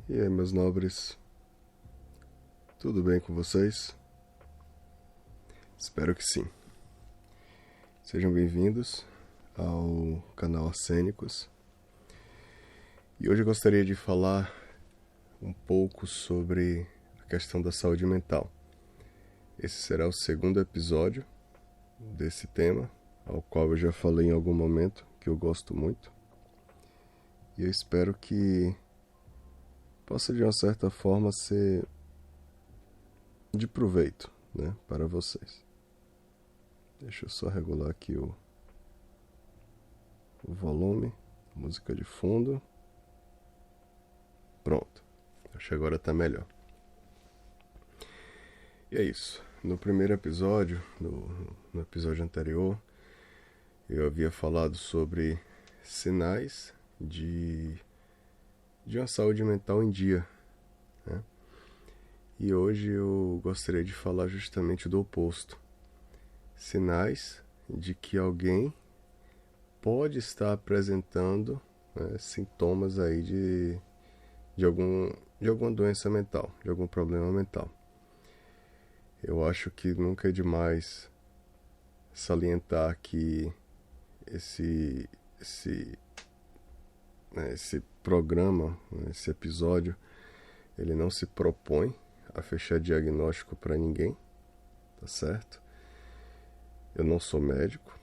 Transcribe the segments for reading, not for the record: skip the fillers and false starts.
E aí, meus nobres, tudo bem com vocês? Espero que sim. Sejam bem-vindos ao canal Arcênicos. E hoje eu gostaria de falar um pouco sobre a questão da saúde mental. Esse será o segundo episódio desse tema, ao qual eu já falei em algum momento, que eu gosto muito. E eu espero que possa, de uma certa forma, ser de proveito, né, para vocês. Deixa eu só regular aqui o volume, música de fundo. Pronto, acho que agora está melhor. E é isso. No primeiro episódio, no episódio anterior, eu havia falado sobre sinais de uma saúde mental em dia, né? E hoje eu gostaria de falar justamente do oposto. Sinais de que alguém pode estar apresentando, né, sintomas aí de alguma doença mental, de algum problema mental. Eu acho que nunca é demais salientar que esse programa, esse episódio, ele não se propõe a fechar diagnóstico para ninguém, tá certo? Eu não sou médico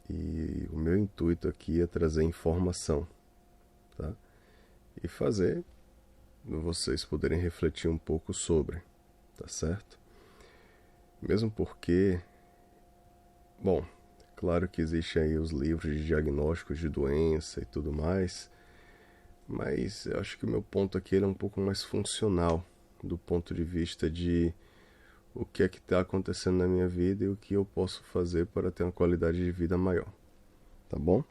e o meu intuito aqui é trazer informação, tá? E fazer vocês poderem refletir um pouco sobre, tá certo? Mesmo porque, bom, claro que existem aí os livros de diagnósticos de doença e tudo mais, mas eu acho que o meu ponto aqui é um pouco mais funcional, do ponto de vista de o que é que está acontecendo na minha vida e o que eu posso fazer para ter uma qualidade de vida maior, tá bom?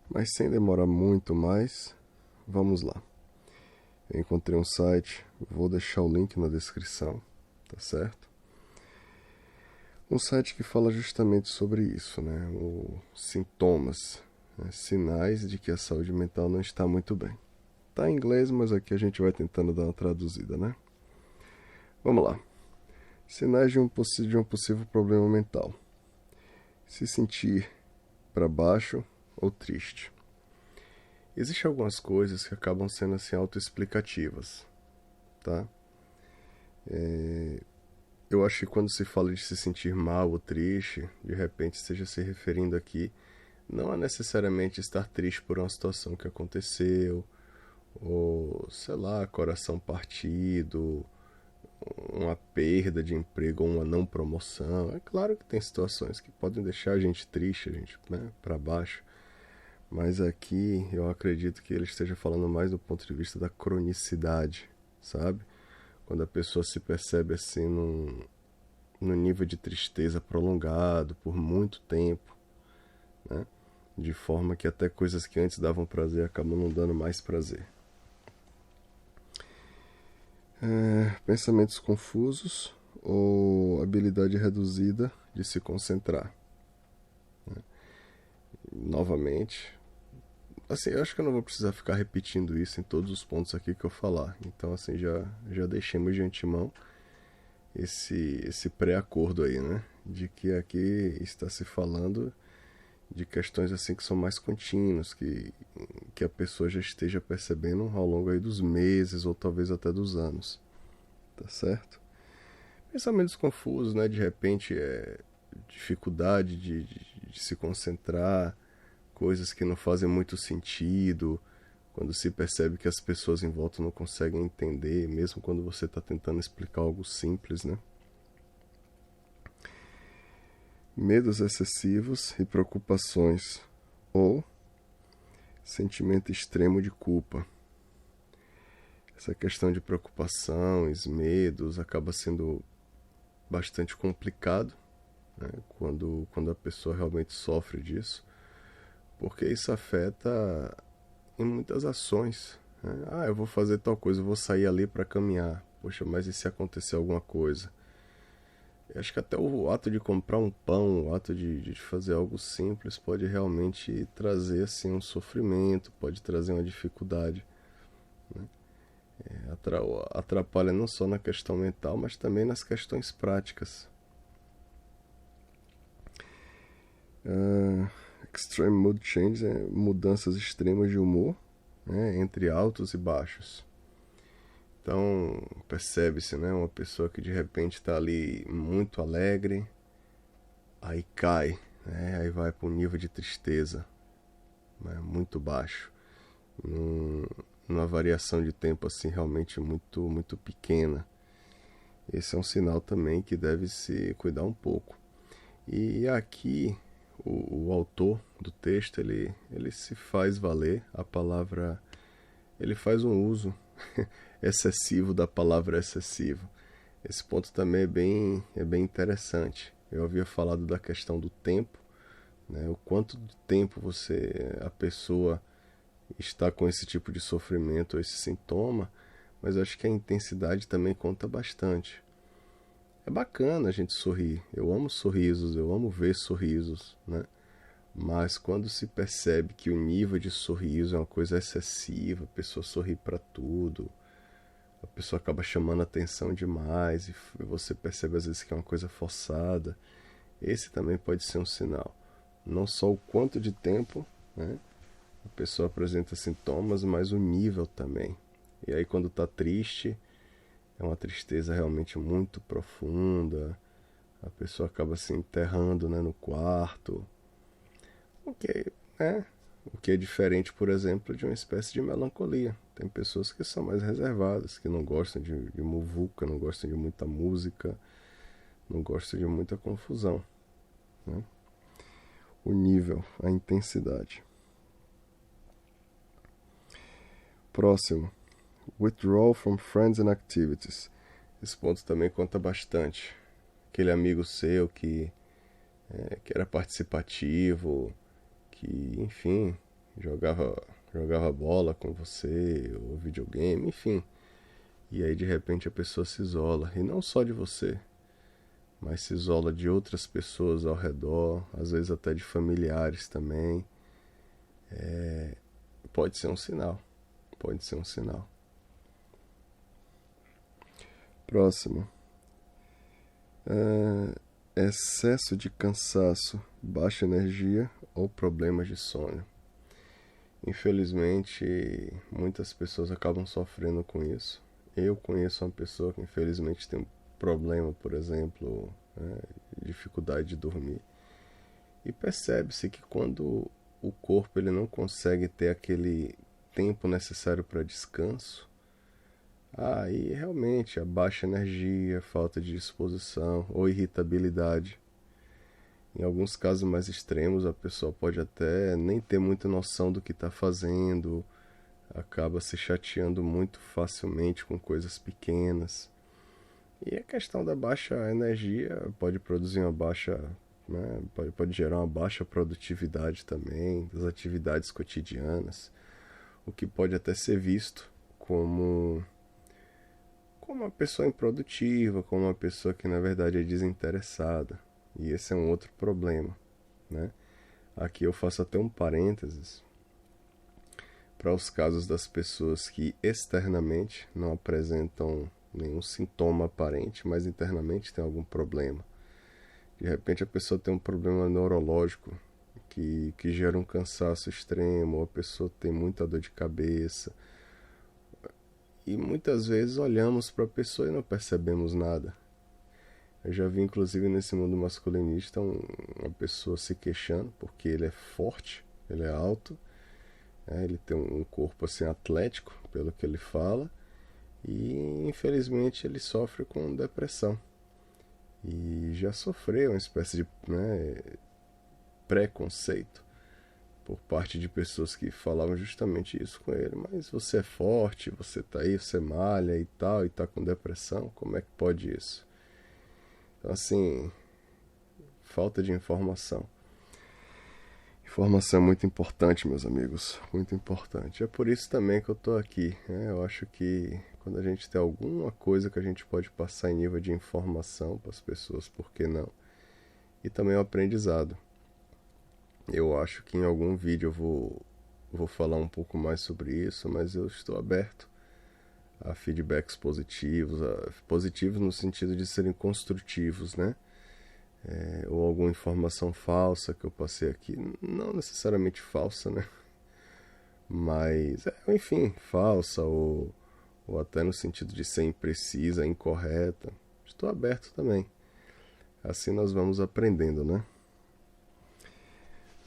Mas sem demorar muito mais, vamos lá. Eu encontrei um site, vou deixar o link na descrição, tá certo? Um site que fala justamente sobre isso, né? Os sintomas, né? Sinais de que a saúde mental não está muito bem. Tá em inglês, mas aqui a gente vai tentando dar uma traduzida, né? Vamos lá. Sinais de um possível problema mental. Se sentir para baixo ou triste. Existem algumas coisas que acabam sendo assim autoexplicativas, tá? Eu acho que quando se fala de se sentir mal ou triste, de repente esteja se referindo aqui não a necessariamente estar triste por uma situação que aconteceu, ou sei lá, coração partido, uma perda de emprego ou uma não promoção. É claro que tem situações que podem deixar a gente triste, a gente, né, para baixo. Mas aqui eu acredito que ele esteja falando mais do ponto de vista da cronicidade, sabe? Quando a pessoa se percebe assim num nível de tristeza prolongado por muito tempo, né? De forma que até coisas que antes davam prazer acabam não dando mais prazer. Pensamentos confusos ou habilidade reduzida de se concentrar. Novamente, assim, eu acho que eu não vou precisar ficar repetindo isso em todos os pontos aqui que eu falar. Então, assim, já deixemos de antemão esse pré-acordo aí, né? De que aqui está se falando de questões assim que são mais contínuas, que a pessoa já esteja percebendo ao longo aí dos meses ou talvez até dos anos, tá certo? Pensamentos confusos, né? De repente dificuldade de se concentrar, coisas que não fazem muito sentido, quando se percebe que as pessoas em volta não conseguem entender, mesmo quando você está tentando explicar algo simples, né? Medos excessivos e preocupações, ou sentimento extremo de culpa. Essa questão de preocupações, medos, acaba sendo bastante complicado, né, quando a pessoa realmente sofre disso, porque isso afeta em muitas ações, né? Ah, eu vou fazer tal coisa, eu vou sair ali para caminhar. Poxa, mas e se acontecer alguma coisa? Eu acho que até o ato de comprar um pão, o ato de fazer algo simples pode realmente trazer assim um sofrimento, pode trazer uma dificuldade, né? Atrapalha não só na questão mental, mas também nas questões práticas. Extreme mood change é mudanças extremas de humor, né, entre altos e baixos. Então, percebe-se, né, uma pessoa que de repente está ali muito alegre, aí cai, né, aí vai para um nível de tristeza, né, muito baixo, numa variação de tempo assim realmente muito pequena. Esse é um sinal também que deve se cuidar um pouco. E aqui o autor do texto ele se faz valer a palavra, ele faz um uso excessivo da palavra excessivo. Esse ponto também é bem interessante. Eu havia falado da questão do tempo, né? O quanto de tempo a pessoa está com esse tipo de sofrimento, esse sintoma, mas eu acho que a intensidade também conta bastante. É bacana a gente sorrir. Eu amo sorrisos, eu amo ver sorrisos, né? Mas quando se percebe que o nível de sorriso é uma coisa excessiva, a pessoa sorri para tudo, a pessoa acaba chamando atenção demais e você percebe às vezes que é uma coisa forçada, esse também pode ser um sinal. Não só o quanto de tempo, né, a pessoa apresenta sintomas, mas o nível também. E aí quando está triste, é uma tristeza realmente muito profunda, a pessoa acaba se enterrando, né, no quarto, o que, né, o que é diferente, por exemplo, de uma espécie de melancolia. Tem pessoas que são mais reservadas, que não gostam de muvuca, não gostam de muita música, não gostam de muita confusão, né? O nível, a intensidade. Próximo. Withdrawal from friends and activities. Esse ponto também conta bastante. Aquele amigo seu que era participativo, que, enfim, jogava bola com você, ou videogame, enfim. E aí de repente a pessoa se isola. E não só de você, mas se isola de outras pessoas ao redor, às vezes até de familiares também. Pode ser um sinal. Pode ser um sinal. Próximo. Excesso de cansaço, baixa energia ou problemas de sono. Infelizmente, muitas pessoas acabam sofrendo com isso. Eu conheço uma pessoa que infelizmente tem um problema, por exemplo, né, dificuldade de dormir. E percebe-se que quando o corpo ele não consegue ter aquele tempo necessário para descanso, aí realmente a baixa energia, falta de disposição ou irritabilidade. Em alguns casos mais extremos, a pessoa pode até nem ter muita noção do que está fazendo, acaba se chateando muito facilmente com coisas pequenas. E a questão da baixa energia pode produzir uma baixa, né, pode gerar uma baixa produtividade também das atividades cotidianas, o que pode até ser visto como uma pessoa improdutiva, como uma pessoa que na verdade é desinteressada. E esse é um outro problema, né? Aqui eu faço até um parênteses para os casos das pessoas que externamente não apresentam nenhum sintoma aparente, mas internamente tem algum problema. De repente a pessoa tem um problema neurológico que gera um cansaço extremo, ou a pessoa tem muita dor de cabeça. E muitas vezes olhamos para a pessoa e não percebemos nada. Eu já vi inclusive nesse mundo masculinista uma pessoa se queixando porque ele é forte, ele é alto, ele tem um corpo assim atlético, pelo que ele fala, e infelizmente ele sofre com depressão. E já sofreu uma espécie de, né, preconceito por parte de pessoas que falavam justamente isso com ele. Mas você é forte, você tá aí, você malha e tal, e tá com depressão, como é que pode isso? Então assim, falta de informação. Informação é muito importante, meus amigos, muito importante. É por isso também que eu tô aqui, né? Eu acho que quando a gente tem alguma coisa que a gente pode passar em nível de informação para as pessoas, por que não? E também o aprendizado. Eu acho que em algum vídeo eu vou falar um pouco mais sobre isso, mas eu estou aberto a feedbacks positivos, positivos no sentido de serem construtivos, né? Ou alguma informação falsa que eu passei aqui, não necessariamente falsa, né? Mas, enfim, falsa ou até no sentido de ser imprecisa, incorreta. Estou aberto também. Assim nós vamos aprendendo, né?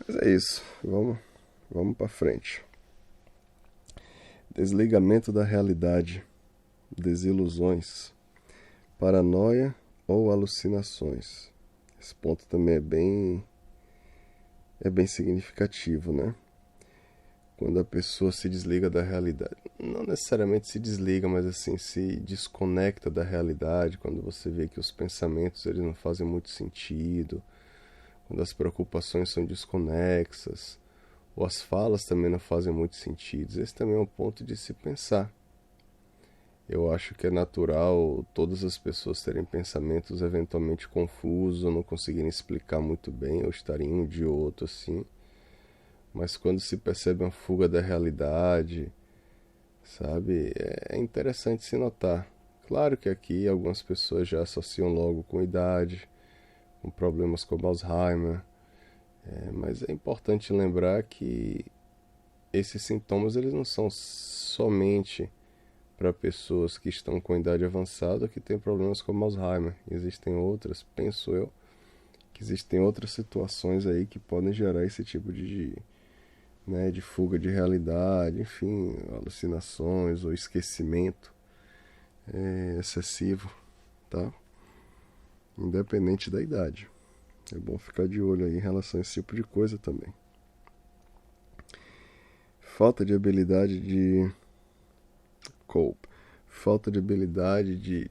Mas é isso, vamos para frente. Desligamento da realidade, desilusões, paranoia ou alucinações. Esse ponto também é bem significativo, né? Quando a pessoa se desliga da realidade, não necessariamente se desliga, mas assim, se desconecta da realidade, quando você vê que os pensamentos eles não fazem muito sentido, quando as preocupações são desconexas, ou as falas também não fazem muito sentido. Esse também é um ponto de se pensar. Eu acho que é natural todas as pessoas terem pensamentos eventualmente confusos, ou não conseguirem explicar muito bem, ou estarem um de outro assim. Mas quando se percebe uma fuga da realidade, sabe, é interessante se notar. Claro que aqui algumas pessoas já associam logo com idade, com problemas como Alzheimer, mas é importante lembrar que esses sintomas eles não são somente para pessoas que estão com idade avançada que têm problemas como Alzheimer. Existem outras, penso eu, que existem outras situações aí que podem gerar esse tipo de fuga de realidade, enfim, alucinações ou esquecimento excessivo, tá? Independente da idade. É bom ficar de olho aí em relação a esse tipo de coisa também. Falta de habilidade de cope. Falta de habilidade de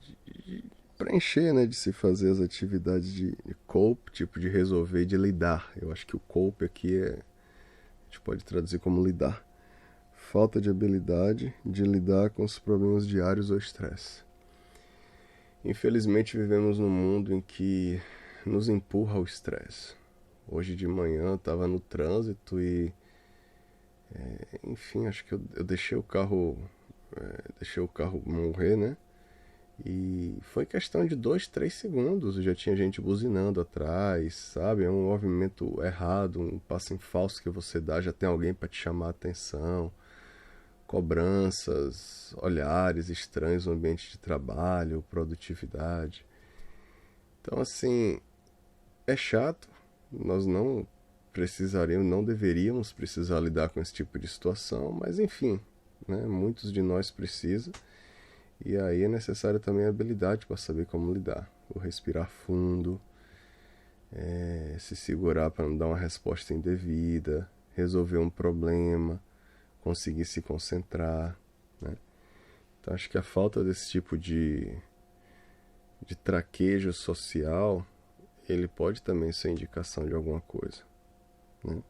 preencher, né? De se fazer as atividades de cope, tipo de resolver, de lidar. Eu acho que o cope aqui a gente pode traduzir como lidar. Falta de habilidade de lidar com os problemas diários ou estresse. Infelizmente vivemos num mundo em que nos empurra o estresse. Hoje de manhã eu estava no trânsito e, enfim, acho que eu deixei o carro morrer, né? E foi questão de 2, 3 segundos, já tinha gente buzinando atrás, sabe? É um movimento errado, um passo em falso que você dá, já tem alguém para te chamar a atenção, cobranças, olhares estranhos no ambiente de trabalho, produtividade. Então, assim, é chato, nós não deveríamos precisar lidar com esse tipo de situação, mas enfim, né? Muitos de nós precisam. E aí é necessário também a habilidade para saber como lidar. O respirar fundo, se segurar para não dar uma resposta indevida, resolver um problema, conseguir se concentrar, né? Então acho que a falta desse tipo de traquejo social, ele pode também ser indicação de alguma coisa, né?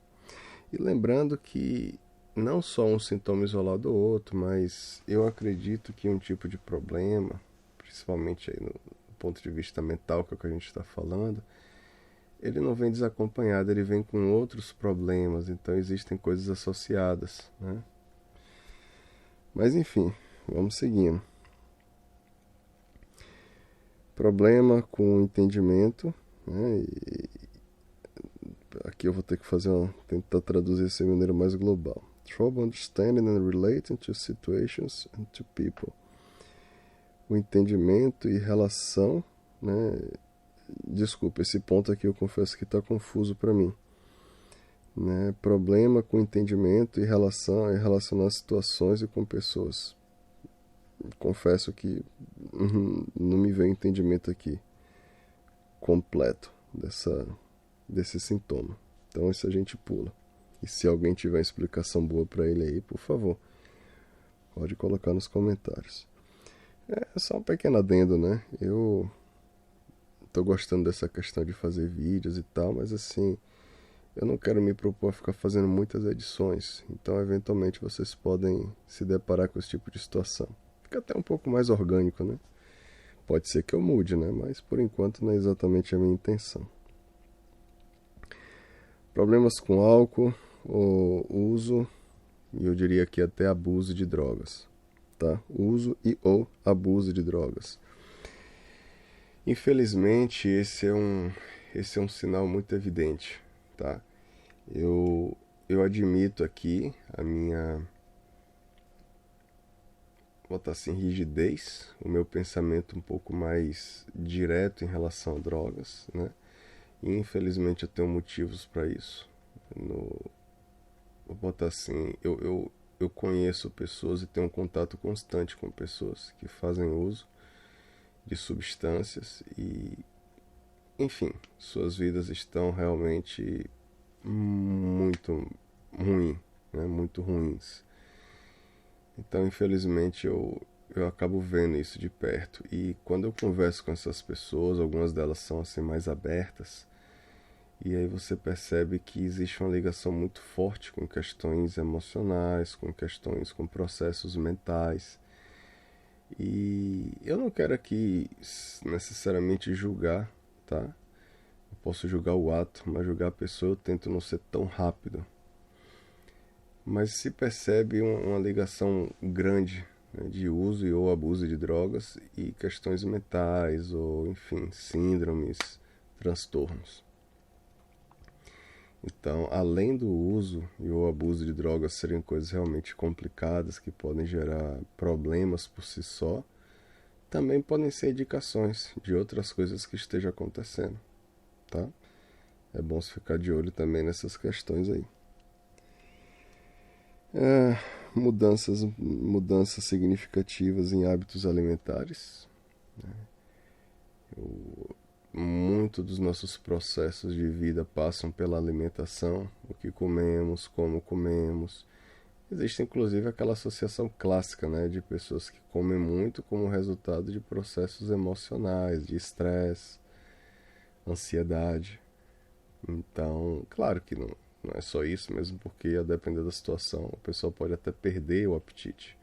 E lembrando que não só um sintoma isolado ou outro, mas eu acredito que um tipo de problema, principalmente aí no ponto de vista mental, que é o que a gente está falando, ele não vem desacompanhado, ele vem com outros problemas, então existem coisas associadas, né? Mas enfim, vamos seguindo. Problema com o entendimento, né? E aqui eu vou ter que tentar traduzir isso de maneira mais global. Trouble understanding and relating to situations and to people. O entendimento e relação, né? Desculpa, esse ponto aqui eu confesso que está confuso para mim, né? Problema com entendimento e relacionar situações e com pessoas. Confesso que não me veio entendimento aqui completo desse sintoma. Então isso a gente pula. E se alguém tiver uma explicação boa para ele aí, por favor, pode colocar nos comentários. É só um pequeno adendo, né? Eu tô gostando dessa questão de fazer vídeos e tal, mas assim, eu não quero me propor a ficar fazendo muitas edições. Então, eventualmente, vocês podem se deparar com esse tipo de situação. Fica até um pouco mais orgânico, né? Pode ser que eu mude, né? Mas por enquanto não é exatamente a minha intenção. Problemas com álcool, ou uso, e eu diria que até abuso de drogas, tá? Uso e ou abuso de drogas. Infelizmente, esse é um sinal muito evidente, tá? Eu admito aqui a minha, vou botar assim, rigidez, o meu pensamento um pouco mais direto em relação a drogas, né? E infelizmente eu tenho motivos para isso. Vou botar assim, eu conheço pessoas e tenho um contato constante com pessoas que fazem uso de substâncias e, enfim, suas vidas estão realmente muito ruim, né? Muito ruins. Então, infelizmente, eu acabo vendo isso de perto. E quando eu converso com essas pessoas, algumas delas são assim mais abertas, e aí você percebe que existe uma ligação muito forte com questões emocionais, com questões, com processos mentais. E eu não quero aqui necessariamente julgar, tá? Eu posso julgar o ato, mas julgar a pessoa eu tento não ser tão rápido. Mas se percebe uma ligação grande, né, de uso e ou abuso de drogas e questões mentais ou, enfim, síndromes, transtornos. Então, além do uso e ou abuso de drogas serem coisas realmente complicadas que podem gerar problemas por si só, também podem ser indicações de outras coisas que estejam acontecendo, tá? É bom se ficar de olho também nessas questões aí. Mudanças significativas em hábitos alimentares. Muito dos nossos processos de vida passam pela alimentação, o que comemos, como comemos. Existe inclusive aquela associação clássica, né, de pessoas que comem muito como resultado de processos emocionais, de estresse, ansiedade. Então, claro que não é só isso, mesmo porque, a depender da situação, a pessoa pode até perder o apetite.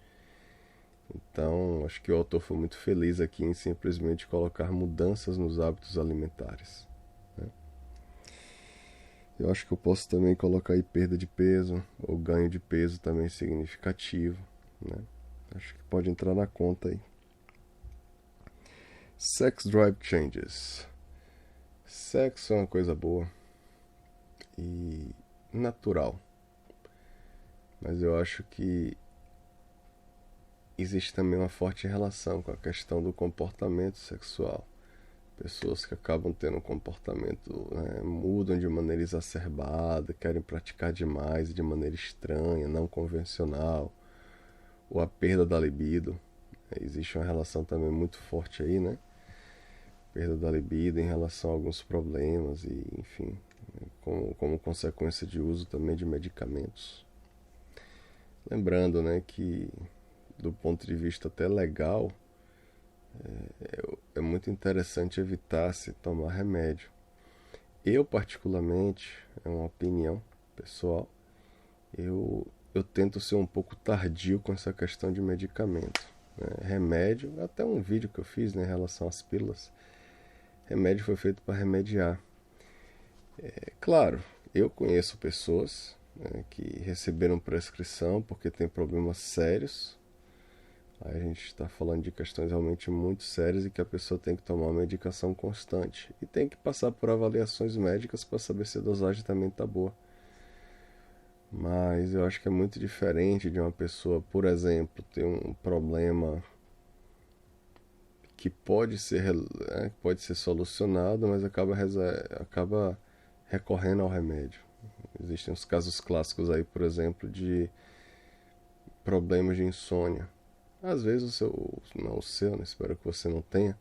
Então, acho que o autor foi muito feliz aqui em simplesmente colocar mudanças nos hábitos alimentares, né? Eu acho que eu posso também colocar aí perda de peso, ou ganho de peso também significativo, né? Acho que pode entrar na conta aí. Sex drive changes. Sexo é uma coisa boa e natural, mas eu acho que existe também uma forte relação com a questão do comportamento sexual. Pessoas que acabam tendo um comportamento, né, mudam de maneira exacerbada, querem praticar demais de maneira estranha, não convencional, ou a perda da libido. Existe uma relação também muito forte aí, né? Perda da libido em relação a alguns problemas e, enfim, como consequência de uso também de medicamentos. Lembrando, né, que do ponto de vista até legal, é muito interessante evitar se tomar remédio. Eu, particularmente, é uma opinião pessoal, eu tento ser um pouco tardio com essa questão de medicamento, né? Remédio, até um vídeo que eu fiz, né, em relação às pílulas, remédio foi feito para remediar. É claro, eu conheço pessoas, né, que receberam prescrição porque tem problemas sérios. Aí a gente está falando de questões realmente muito sérias e que a pessoa tem que tomar uma medicação constante. E tem que passar por avaliações médicas para saber se a dosagem também está boa. Mas eu acho que é muito diferente de uma pessoa, por exemplo, ter um problema que pode ser solucionado, mas acaba recorrendo ao remédio. Existem os casos clássicos aí, por exemplo, de problemas de insônia. Às vezes não o seu, né? Espero que você não tenha,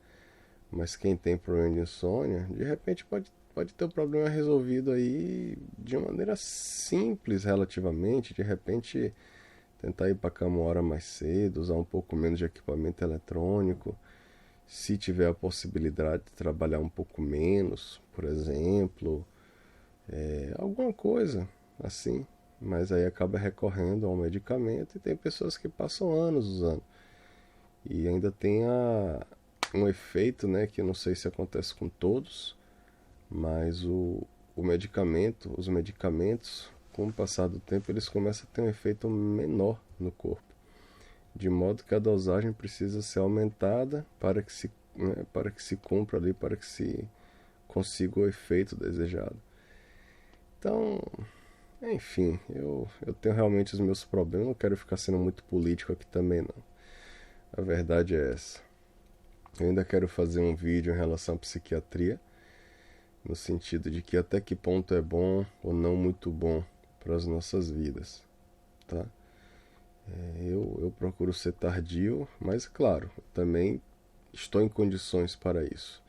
mas quem tem problema de insônia, de repente pode ter o problema resolvido aí de uma maneira simples relativamente, de repente tentar ir para a cama uma hora mais cedo, usar um pouco menos de equipamento eletrônico, se tiver a possibilidade de trabalhar um pouco menos, por exemplo, alguma coisa assim, mas aí acaba recorrendo ao medicamento e tem pessoas que passam anos usando. E ainda tem um efeito, né, que eu não sei se acontece com todos, mas os medicamentos, com o passar do tempo, eles começam a ter um efeito menor no corpo. de modo que a dosagem precisa ser aumentada para que se, né, para que se cumpra ali, para que se consiga o efeito desejado. Então, enfim, eu tenho realmente os meus problemas, não quero ficar sendo muito político aqui também não. A verdade é essa. Eu ainda quero fazer um vídeo em relação à psiquiatria, no sentido de que até que ponto é bom ou não muito bom para as nossas vidas, tá? Eu procuro ser tardio, mas claro, também estou em condições para isso.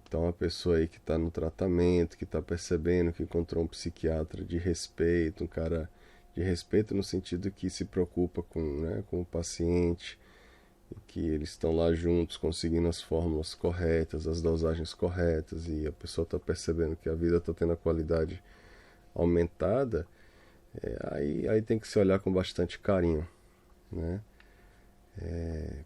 Então a pessoa aí que está no tratamento, que está percebendo que encontrou um psiquiatra de respeito, um cara de respeito no sentido que se preocupa com, né, com o paciente, que eles estão lá juntos conseguindo as fórmulas corretas, as dosagens corretas, e a pessoa está percebendo que a vida está tendo a qualidade aumentada, aí tem que se olhar com bastante carinho, né?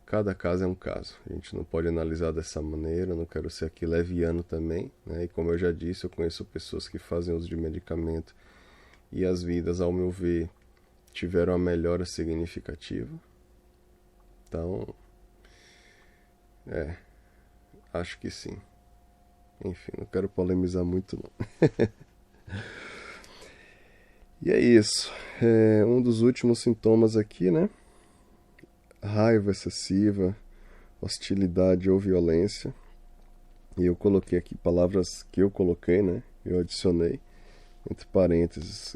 Cada caso é um caso, a gente não pode analisar dessa maneira, não quero ser aqui leviano também, né? E como eu já disse, eu conheço pessoas que fazem uso de medicamento e as vidas, ao meu ver, tiveram uma melhora significativa. Então, acho que sim. Enfim, não quero polemizar muito não. E é isso. Um dos últimos sintomas aqui, né? Raiva excessiva, hostilidade ou violência. E eu coloquei aqui palavras que eu coloquei, né? Eu adicionei, entre parênteses,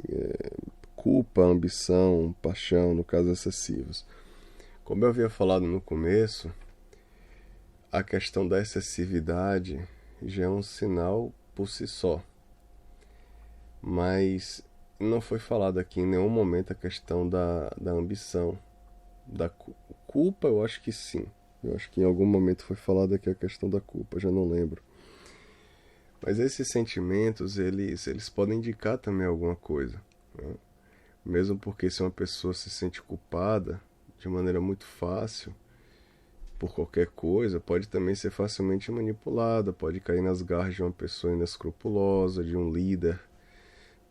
culpa, ambição, paixão, no caso excessivos. Como eu havia falado no começo, a questão da excessividade já é um sinal por si só. Mas não foi falado aqui em nenhum momento a questão da ambição. Da culpa, eu acho que sim. Eu acho que em algum momento foi falado aqui a questão da culpa, já não lembro. Mas esses sentimentos, eles podem indicar também alguma coisa, né? Mesmo porque se uma pessoa se sente culpada de maneira muito fácil por qualquer coisa, pode também ser facilmente manipulada, pode cair nas garras de uma pessoa inescrupulosa, de um líder,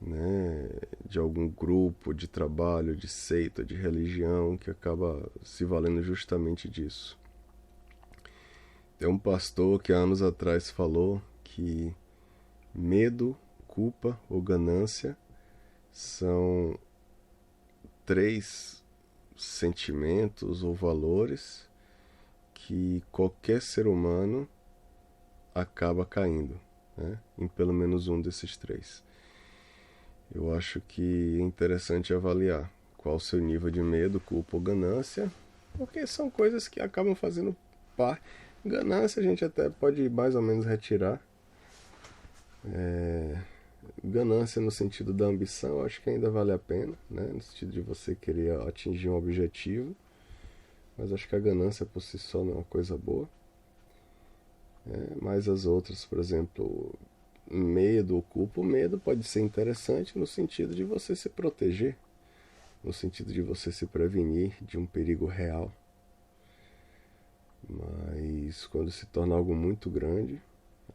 né, de algum grupo de trabalho, de seita, de religião, que acaba se valendo justamente disso. Tem um pastor que há anos atrás falou que medo, culpa ou ganância são 3 sentimentos ou valores que qualquer ser humano acaba caindo, né, em pelo menos um desses 3. Eu acho que é interessante avaliar qual o seu nível de medo, culpa ou ganância, porque são coisas que acabam fazendo parte. Ganância a gente até pode mais ou menos retirar. Ganância no sentido da ambição, eu acho que ainda vale a pena, né? No sentido de você querer atingir um objetivo, mas acho que a ganância por si só não é uma coisa boa. Mas as outras, por exemplo, medo ou culpa, o medo pode ser interessante no sentido de você se proteger, no sentido de você se prevenir de um perigo real. Mas quando se torna algo muito grande,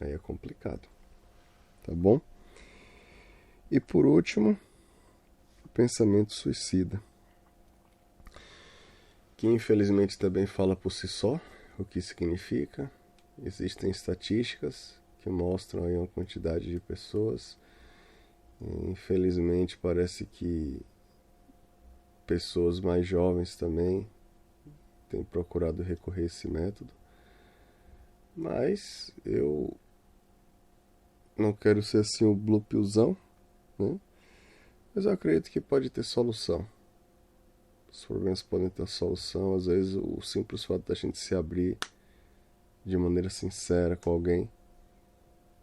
aí é complicado. Tá bom? E por último, o pensamento suicida, que infelizmente também fala por si só o que significa. Existem estatísticas que mostram aí uma quantidade de pessoas. Infelizmente parece que pessoas mais jovens também têm procurado recorrer a esse método. Mas eu não quero ser assim o blue pillzão, né? Mas eu acredito que pode ter solução. Os problemas podem ter solução. Às vezes o simples fato da gente se abrir de maneira sincera com alguém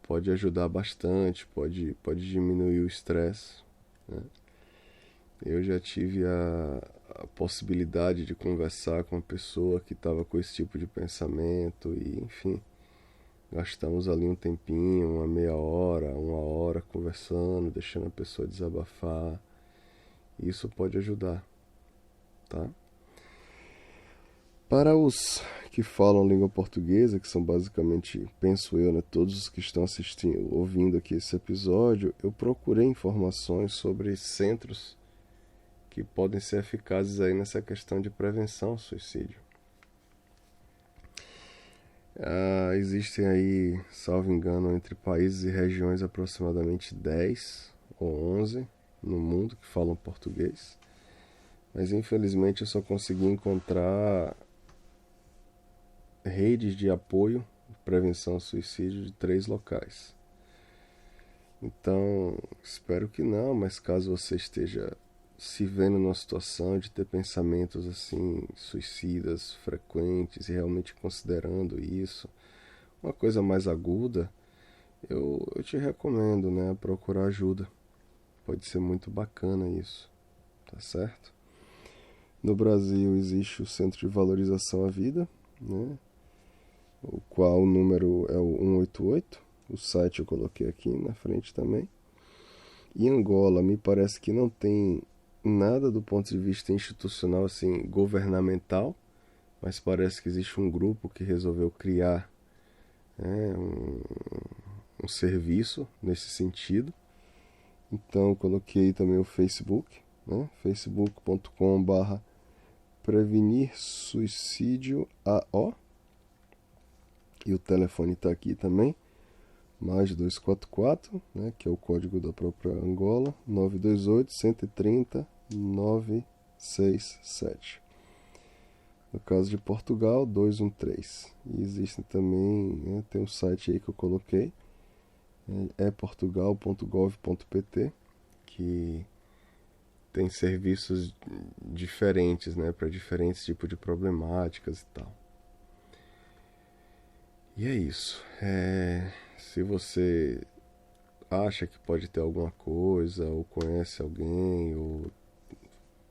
pode ajudar bastante, pode diminuir o estresse, né? Eu já tive a possibilidade de conversar com uma pessoa que estava com esse tipo de pensamento e, enfim, gastamos ali um tempinho, uma meia hora, 1 hora conversando, deixando a pessoa desabafar. Isso pode ajudar, tá? Para os que falam língua portuguesa, que são basicamente, penso eu, né, todos os que estão assistindo, ouvindo aqui esse episódio, eu procurei informações sobre centros que podem ser eficazes aí nessa questão de prevenção ao suicídio. Existem aí, salvo engano, entre países e regiões aproximadamente 10 ou 11 no mundo que falam português, mas infelizmente eu só consegui encontrar redes de apoio de prevenção ao suicídio de 3 locais. Então, espero que não, mas caso você esteja se vendo numa situação de ter pensamentos assim, suicidas frequentes e realmente considerando isso, uma coisa mais aguda, eu te recomendo, né, procurar ajuda. Pode ser muito bacana isso, tá certo? No Brasil existe o Centro de Valorização à Vida, né, o qual o número é o 188, o site eu coloquei aqui na frente também. Em Angola, me parece que não tem nada do ponto de vista institucional, assim, governamental, mas parece que existe um grupo que resolveu criar, né, um serviço nesse sentido. Então, eu coloquei também o Facebook, né, facebook.com/prevenir suicídio AO, e o telefone está aqui também, mais 244, né, que é o código da própria Angola, 928-130-967. No caso de Portugal, 213. E existe também, né, tem um site aí que eu coloquei, é portugal.gov.pt, que tem serviços diferentes, né, para diferentes tipos de problemáticas e tal. E é isso. Se você acha que pode ter alguma coisa, ou conhece alguém, ou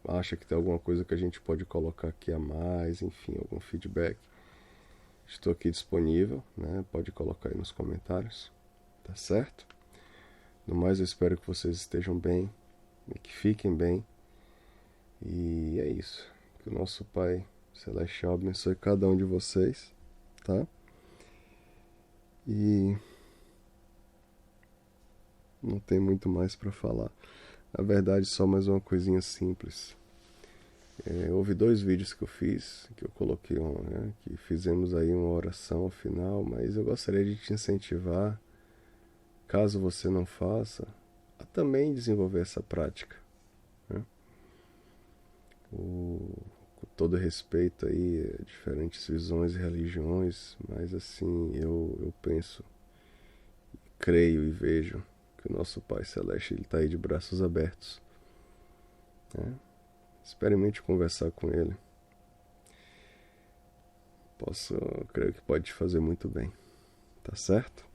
acha que tem alguma coisa que a gente pode colocar aqui a mais, enfim, algum feedback, estou aqui disponível, né? Pode colocar aí nos comentários, tá certo? No mais, eu espero que vocês estejam bem, e que fiquem bem, e é isso. Que o nosso Pai Celestial abençoe cada um de vocês, tá? E não tem muito mais para falar. Na verdade, só mais uma coisinha simples. Houve 2 vídeos que eu fiz, que eu coloquei, né, que fizemos aí uma oração ao final, mas eu gostaria de te incentivar, caso você não faça, a também desenvolver essa prática, né? Com todo respeito aí a diferentes visões e religiões, mas assim, eu penso, creio e vejo que o nosso Pai Celeste está aí de braços abertos, né? Experimente conversar com ele. Creio que pode te fazer muito bem, tá certo?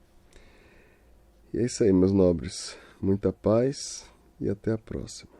E é isso aí, meus nobres. Muita paz e até a próxima.